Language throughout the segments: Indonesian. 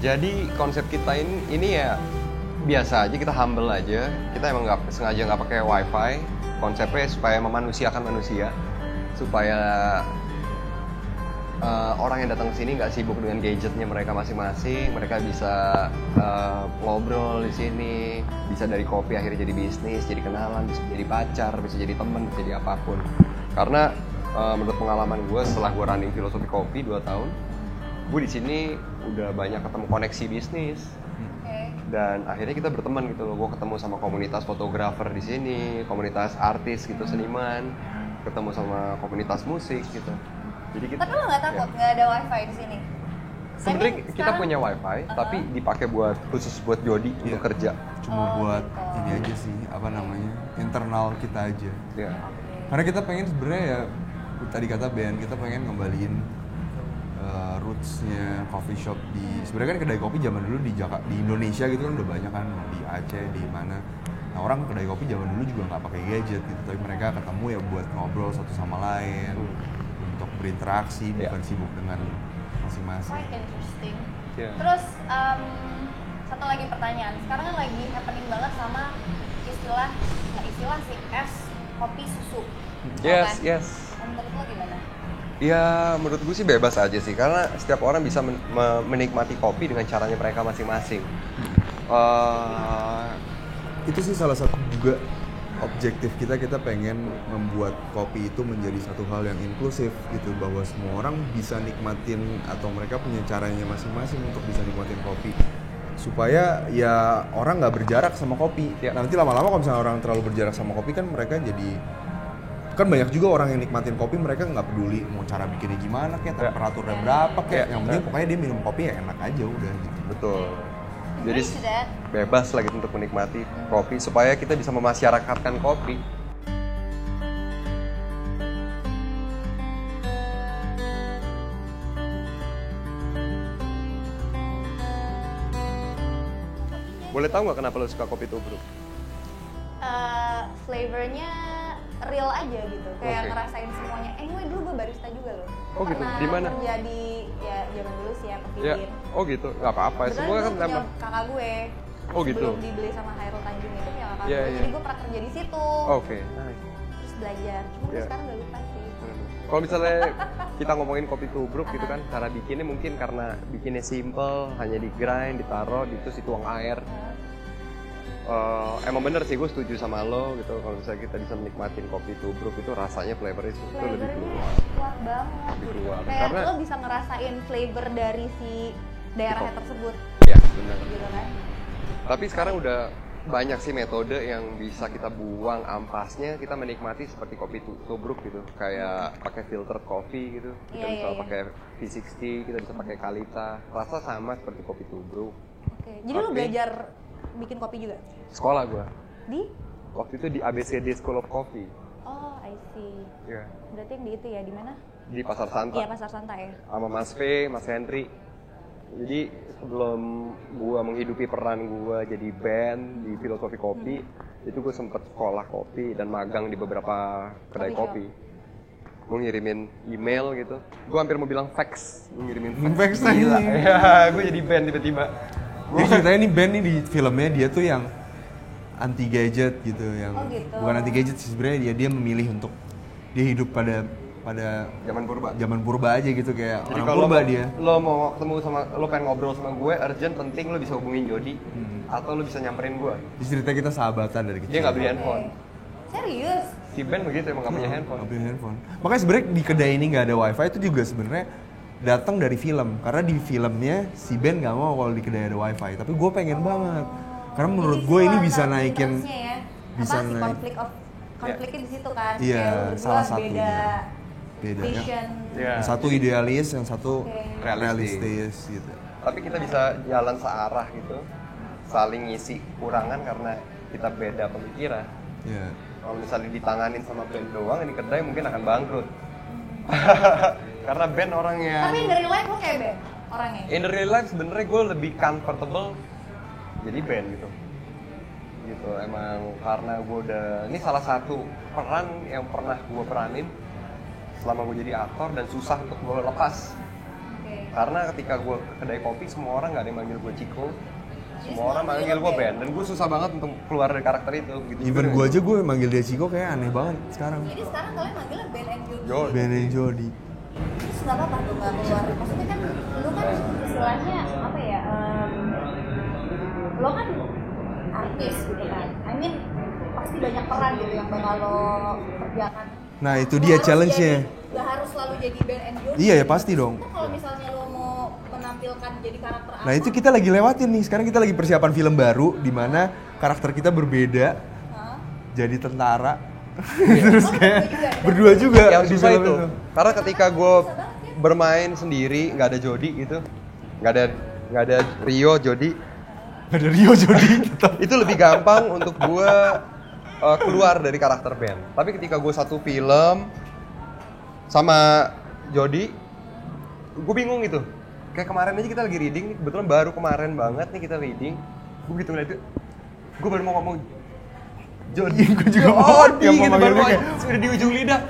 Jadi konsep kita ini ya biasa aja, kita humble aja. Kita emang nggak sengaja nggak pakai wifi. Konsepnya supaya memanusiakan manusia, supaya orang yang datang ke sini nggak sibuk dengan gadgetnya mereka masing-masing. Mereka bisa ngobrol di sini, bisa dari kopi akhirnya jadi bisnis, jadi kenalan, bisa jadi pacar, bisa jadi teman, bisa jadi apapun. Karena menurut pengalaman gue setelah gue running filosofi kopi 2 tahun, gue di sini udah banyak ketemu koneksi bisnis. Dan akhirnya kita berteman gitu loh. Gue ketemu sama komunitas fotografer di sini, komunitas artis gitu, seniman, ketemu sama komunitas musik gitu. Jadi kita, tapi lo nggak takut nggak ada wifi di sini? Sebenarnya kita punya wifi, tapi dipakai buat khusus buat Jody untuk kerja. Cuma buat gitu. ini aja sih, apa namanya, internal kita aja. Ya. Karena kita pengen sebenarnya ya, tadi kata Ben, kita pengen ngembaliin roots-nya coffee shop di, sebenarnya kan kedai kopi zaman dulu di Indonesia gitu kan udah banyak kan, di Aceh, di mana. Nah orang kedai kopi zaman dulu juga nggak pakai gadget gitu, tapi mereka ketemu ya buat ngobrol satu sama lain, untuk berinteraksi, bukan sibuk dengan masing-masing. Quite interesting. Yeah. Terus satu lagi pertanyaan, sekarang kan lagi happening banget sama istilah sih, es kopi susu. Yes, Kan? yes. Menurut lo gimana? Ya menurut gue sih bebas aja sih, karena setiap orang bisa menikmati kopi dengan caranya mereka masing-masing. Itu sih salah satu juga objektif kita pengen membuat kopi itu menjadi satu hal yang inklusif gitu, bahwa semua orang bisa nikmatin atau mereka punya caranya masing-masing untuk bisa nikmatin kopi, supaya ya orang nggak berjarak sama kopi. Nanti lama-lama kalau misalnya orang terlalu berjarak sama kopi kan mereka jadi, kan banyak juga orang yang nikmatin kopi mereka nggak peduli mau cara bikinnya gimana, kayak temperaturnya berapa, kayak yang penting pokoknya dia minum kopi ya enak aja udah gitu. Betul. Jadi bebas lah gitu untuk menikmati kopi, supaya kita bisa memasyarakatkan kopi. Boleh tahu nggak kenapa lo suka kopi tubruk? Flavornya real aja gitu, kayak Oke. ngerasain semuanya. Anyway dulu gue barista juga loh. Oh gitu? Pernah Di mana? kerja di, ya zaman dulu sih ya, Ya. Pevin. Oh gitu, nggak apa-apa. Kebetulan Semua gue kan punya nama. kakak gue. Oh gitu. Sebelum dibeli sama Hairul Tanjung itu punya kakak Iya, gue, iya. jadi gue pernah kerja di situ. Oke. Nice. Terus belajar. Cuma gue Iya. sekarang udah lupa sih. Kalau misalnya kita ngomongin kopi tubruk gitu kan, cara bikinnya mungkin karena bikinnya simple, hanya di grind, ditaruh, terus dituang air. Emang bener sih, gue setuju sama lo gitu. Kalau misalnya kita bisa menikmatin kopi tubruk itu rasanya flavornya itu lebih keluar. Kuat banget Lebih gitu. keluar. Kayak Karena- lo bisa ngerasain flavor dari si daerahnya tersebut Iya bener. gitu kan. Tapi sekarang udah banyak sih metode yang bisa kita buang ampasnya, kita menikmati seperti kopi tubruk gitu. Kayak pakai filter kopi gitu. Kita Iya, bisa iya, iya. pakai V60, kita bisa pakai Kalita. Rasa sama seperti kopi tubruk. Oke. Jadi lo Tapi- belajar bikin kopi juga? Sekolah gue. Di? Waktu itu di ABCD School of Coffee. Oh, I see. Iya. Berarti yang di itu ya, di mana? Di Pasar Santa. Iya, Pasar Santa ya. Sama Mas V, Mas Henry. Jadi sebelum gua menghidupi peran gua jadi band di Filosofi Kopi, itu gue sempet sekolah kopi dan magang di beberapa kedai Coffee shop. kopi. Gue ngirimin email gitu. Gue hampir mau bilang fax, ngirimin fax. Fax lagi. Gila. Ya, gue jadi band tiba-tiba. Jadi ceritanya nih Ben nih di filmnya dia tuh yang anti gadget gitu, yang Oh, gitu. bukan anti gadget sih sebenarnya, dia memilih untuk dia hidup pada Zaman purba. aja gitu, kayak Jadi orang kalau purba dia. lo mau ketemu sama, lo pengen ngobrol sama gue, urgent, penting, lo bisa hubungin Jody. Atau lo bisa nyamperin gue. Di cerita kita sahabatan dari kecil. Dia nggak beli handphone. Serius? Si Ben begitu emang nggak punya handphone. Nggak punya handphone. Makanya sebenarnya di kedai ini nggak ada wifi itu juga sebenarnya datang dari film, karena di filmnya si Ben nggak mau kalau di kedai ada wifi, tapi gue pengen banget karena menurut Jadi gue ini salah bisa satu naikin, minusnya ya. bisa apa sih naik. konfliknya di situ kan? Iya, Kayak lu berdua salah satunya. beda Beda ya. vision. Iya. Yang satu idealis, yang satu Oke. realistis gitu. Tapi kita bisa jalan searah gitu, saling ngisi kurangan karena kita beda pemikiran. Ya. Kalau misalnya ditanganin sama band doang, ini kedai mungkin akan bangkrut. Karena band orang yang Tapi dari live lo kayak band orangnya. in the real life sebenarnya gue lebih comfortable jadi band gitu. Gitu emang karena gue udah, ini salah satu peran yang pernah gue peranin selama gue jadi aktor dan susah untuk gue lepas. Oke. Karena ketika gue ke kedai kopi, semua orang nggak ada yang manggil gue Chico, semua orang semua manggil gue manggil Ben, dan gue susah banget untuk keluar dari karakter itu. Gitu. Even gue aja gue manggil dia Chico kayak aneh banget sekarang. Jadi sekarang kalian manggilnya Ben and Jody. Jody. Ben and Jody. Terus nggak apa-apa tuh nggak keluar. Maksudnya kan lu kan istilahnya apa ya? Lo kan artis gitu kan. I mean pasti banyak peran gitu yang bakal lo kerjakan. Nah itu dia challenge-nya. Gak harus selalu jadi Ben and Jody. Iya ya pasti dong. Nah, kalau misalnya lo mau menampilkan jadi karakter apa? Nah itu kita lagi lewatin nih. Sekarang kita lagi persiapan film baru di mana karakter kita berbeda. Hah? Jadi tentara. Terus kayak berdua juga Yang di susah film itu, karena ketika gue bermain sendiri, nggak ada Jody gitu, nggak ada Rio Jody, Ada Rio Jody. itu lebih gampang untuk gue keluar dari karakter Ben. Tapi ketika gue satu film sama Jody, gue bingung gitu. Kayak kemarin aja kita lagi reading, kebetulan baru kemarin banget nih kita reading. Gue gitu ngeliat itu, gue baru mau ngomong Jody, gue juga mau Jody dia mau gitu, baru manggilnya mau kayak sudah di ujung lidah.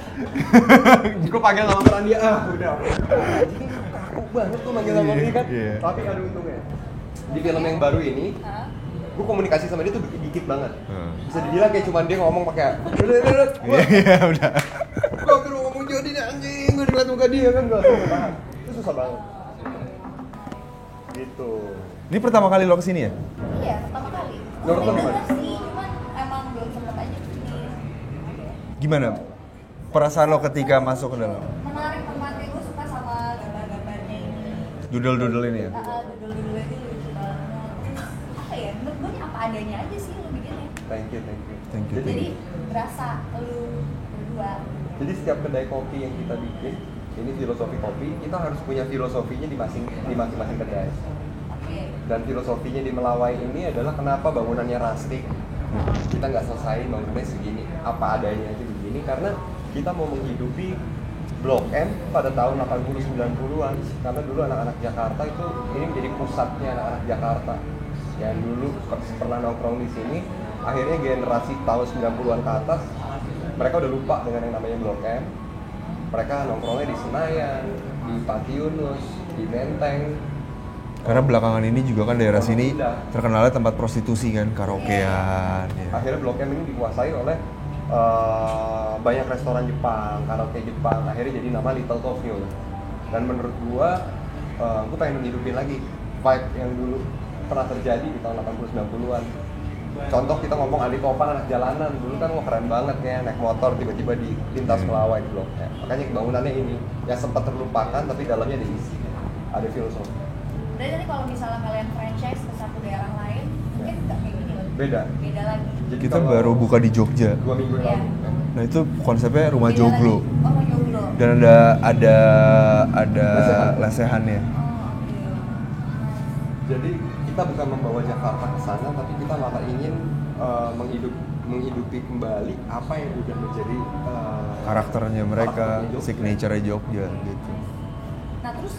Gue panggil nama peran dia, udah. Jadi kaku banget tuh manggil nama dia kan. Iya. Tapi ada untungnya. Di film yang baru ini, Hah? gue komunikasi sama dia tuh dikit banget. Hmm. Bisa dibilang kayak cuman dia ngomong pakai Iya udah. gue akhirnya ngomong Jody nih anjing, gue dilihat muka dia kan gak tahan. Itu susah banget. Gitu. Ini pertama kali lo kesini ya? Iya, pertama kali. Nonton Udah di denger mana? sih, cuman emang belum sempet aja kesini. Gimana perasaan lo ketika masuk ke dalam? Menarik tempatnya, gue suka sama gambar-gambarnya ini. Doodle ini ya? Dulu-dulu ini lucu banget. Terus apa ya, menurut gue ini apa adanya aja sih lo bikinnya. Thank you. Thank you. Jadi berasa lu berdua. Jadi setiap kedai kopi yang kita bikin, ini filosofi kopi, kita harus punya filosofinya di masing-masing kedai. Oke. Dan filosofinya di Melawai ini adalah kenapa bangunannya rustic. Kita nggak selesai bangunannya segini, apa adanya aja begini, karena kita mau menghidupi Blok M pada tahun 80-90-an. Karena dulu anak-anak Jakarta itu, ini menjadi pusatnya anak-anak Jakarta. Yang dulu pernah nongkrong di sini, akhirnya generasi tahun 90-an ke atas, mereka udah lupa dengan yang namanya Blok M. Mereka nongkrongnya di Senayan, di Pati Yunus, di Menteng. Karena belakangan ini juga kan daerah sini terkenalnya tempat prostitusi kan, karaokean. Ya. Akhirnya Blok M ini dikuasai oleh banyak restoran Jepang, karaoke Jepang. Akhirnya jadi nama Little Tokyo. Dan menurut gua pengen menghidupin lagi vibe yang dulu pernah terjadi di tahun 80-90-an. Contoh kita ngomong Adi Topan anak jalanan, dulu kan keren banget ya, naik motor tiba-tiba di lintas Melawai di Blok M. Makanya bangunannya ini yang sempat terlupakan tapi dalamnya ada isi, ada filosofi. Berarti nanti kalau misalnya kalian franchise ke satu daerah lain, mungkin nggak kayak gini loh. Beda. Beda lagi. Jadi Kita kalau baru buka di Jogja. 2 minggu yang Iya. lalu. Nah itu konsepnya rumah Beda joglo. lagi. Oh, rumah joglo. Dan ada lesehannya. Oh, oke. Jadi kita bukan membawa Jakarta ke sana, tapi kita malah ingin menghidupi kembali apa yang udah menjadi Karakternya mereka, karakternya Jogja. signature Jogja gitu. Nah terus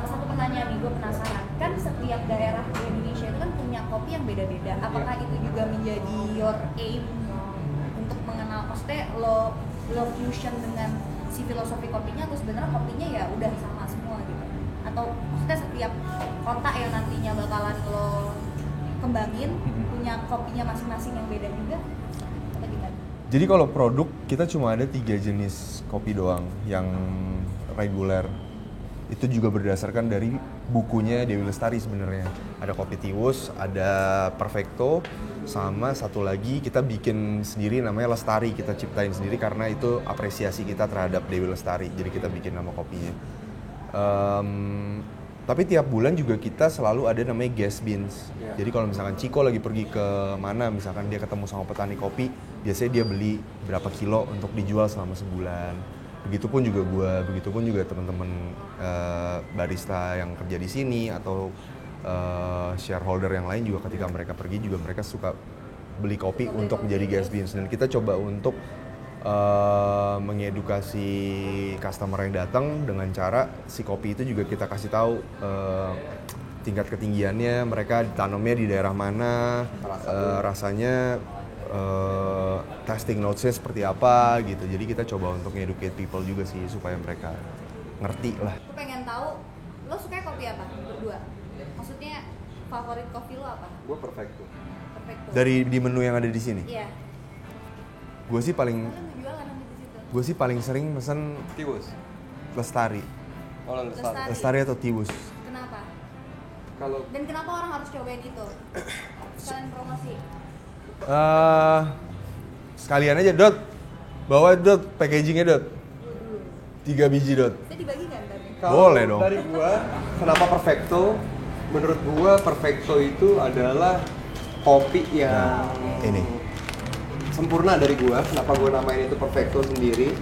satu pertanyaan nih, gue penasaran. Kan setiap daerah di Indonesia itu kan punya kopi yang beda-beda. Apakah itu juga menjadi your aim untuk mengenal, maksudnya lo fusion dengan si filosofi kopinya, atau sebenarnya kopinya ya udah sama semua gitu? Atau maksudnya setiap kota yang nantinya bakalan lo kembangin punya kopinya masing-masing yang beda juga? Atau gimana? Jadi kalau produk kita cuma ada 3 jenis kopi doang yang reguler. Itu juga berdasarkan dari bukunya Dewi Lestari sebenarnya. Ada kopi tiwus, ada perfecto, sama satu lagi kita bikin sendiri namanya Lestari, kita ciptain sendiri karena itu apresiasi kita terhadap Dewi Lestari. Jadi kita bikin nama kopinya. Tapi tiap bulan juga kita selalu ada namanya guest beans. Yeah. Jadi kalau misalkan Chico lagi pergi ke mana, misalkan dia ketemu sama petani kopi, biasanya dia beli berapa kilo untuk dijual selama sebulan. Begitupun juga begitupun juga teman-teman barista yang kerja di sini atau shareholder yang lain juga ketika mereka pergi juga mereka suka beli kopi untuk menjadi guest beans. Dan kita coba untuk mengedukasi customer yang datang dengan cara si kopi itu juga kita kasih tahu tingkat ketinggiannya, mereka ditanamnya di daerah mana, rasanya, testing notes-nya seperti apa gitu. Jadi kita coba untuk educate people juga sih supaya mereka ngerti lah. Aku pengen tahu lo favorit kopi lo apa? Gue Perfecto. Perfecto. Dari di menu yang ada di sini. Iya. Gue sih paling Kalian mau jualan nanti di situ. gue sih paling sering pesen Tiwus. Lestari. Oh, Lestari. Lestari atau Tiwus. Kenapa? Kalau Dan kenapa orang harus cobain itu? Sekalian promosi. Sekalian aja Dot. Bawa Dot packagingnya Dot. 3 biji Dot. Saya dibagi nggak ntar nih? Boleh dong. Dari gua, kenapa Perfecto? Menurut gua Perfecto itu adalah kopi yang Ini. sempurna dari gua. Kenapa gua namain itu Perfecto sendiri?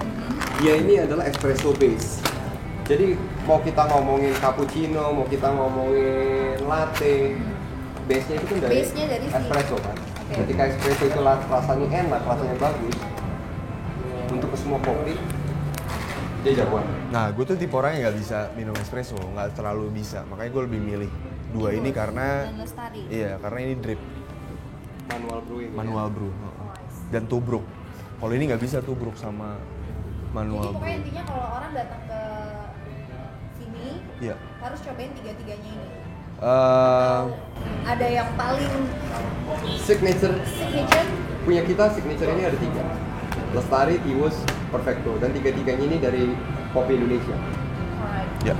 Dia ini adalah espresso base. Jadi mau kita ngomongin cappuccino, mau kita ngomongin latte, base-nya itu kan dari Base-nya dari sini. espresso kan. Oke. Ketika espresso itu rasanya enak, rasanya bagus, untuk ke semua kopi dia jagoan. Nah, gue tuh tipe orang yang nggak bisa minum espresso, nggak terlalu bisa. Makanya gue lebih milih dua ini karena Dan Lestari. iya, karena ini drip, Manual brewing. manual ya. brew, Oh, I see. dan tubruk. Kalau ini nggak bisa tubruk sama Jadi manual pokoknya brew. intinya kalau orang datang ke sini Iya. harus cobain tiga-tiganya ini. Eh, Atau ada yang paling Signature signature? punya kita signature ini ada 3. Lestari, Tiwus, Perfecto, dan 3-tiganya ini dari kopi Indonesia. Alright. ya.